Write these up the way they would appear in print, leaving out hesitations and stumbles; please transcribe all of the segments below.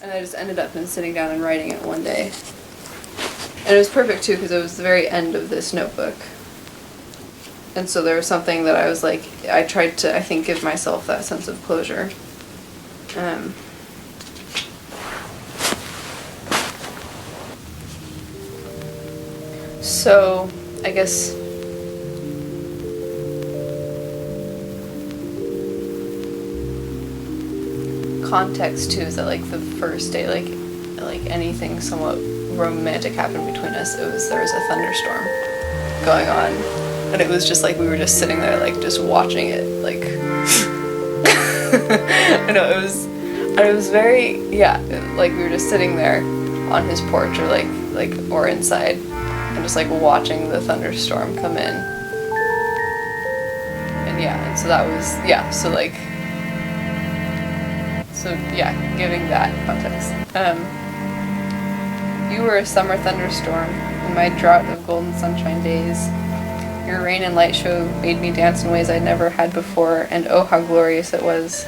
And I just ended up sitting down and writing it one day. And it was perfect too, because it was the very end of this notebook. And so there was something that I was like, I tried to, I think, give myself that sense of closure. So, I guess context too is that like the first day, like anything somewhat romantic happened between us. There was a thunderstorm going on, and it was just like we were just sitting there like just watching it. Like I know it was very like we were just sitting there on his porch or inside and just like watching the thunderstorm come in. And so that was giving that context. You were a summer thunderstorm in my drought of golden sunshine days. Your rain and light show made me dance in ways I'd never had before, and oh how glorious it was.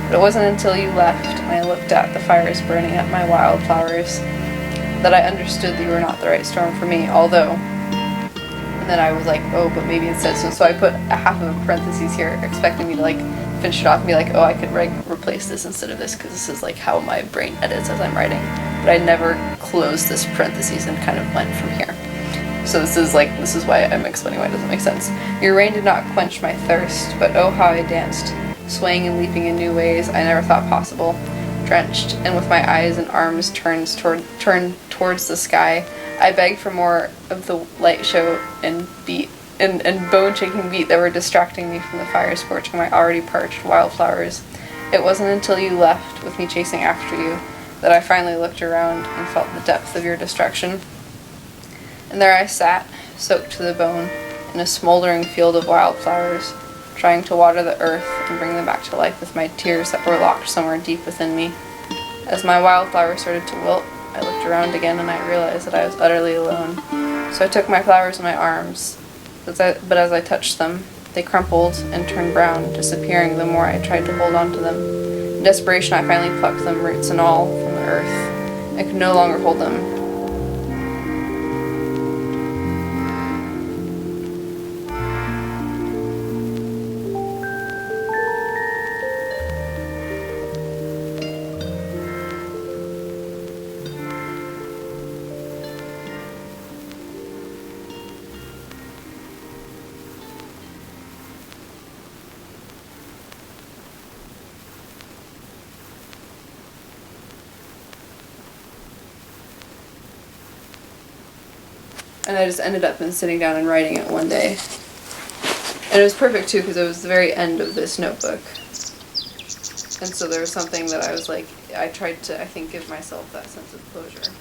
But it wasn't until you left and I looked at the fires burning up my wildflowers that I understood that you were not the right storm for me, although... And then I was like, oh, but maybe instead. So I put a half of a parentheses here, expecting me to like finish it off and be like, oh, I could replace this instead of this, because this is like how my brain edits as I'm writing. But I never closed this parentheses and kind of went from here. So this is why I'm explaining why it doesn't make sense. Your rain did not quench my thirst, but oh how I danced, swaying and leaping in new ways I never thought possible. Drenched, and with my eyes and arms turned towards the sky, I begged for more of the light show and beat and bone-shaking beat that were distracting me from the fire scorching my already parched wildflowers. It wasn't until you left, with me chasing after you, that I finally looked around and felt the depth of your destruction. And there I sat, soaked to the bone, in a smoldering field of wildflowers, trying to water the earth and bring them back to life with my tears that were locked somewhere deep within me. As my wildflowers started to wilt, I looked around again and I realized that I was utterly alone. So I took my flowers in my arms, but as I touched them, they crumpled and turned brown, disappearing the more I tried to hold on to them. In desperation, I finally plucked them, roots and all, from the earth. I could no longer hold them. And I just ended up sitting down and writing it one day. And it was perfect too, because it was the very end of this notebook. And so there was something that I was like, I tried to, I think, give myself that sense of closure.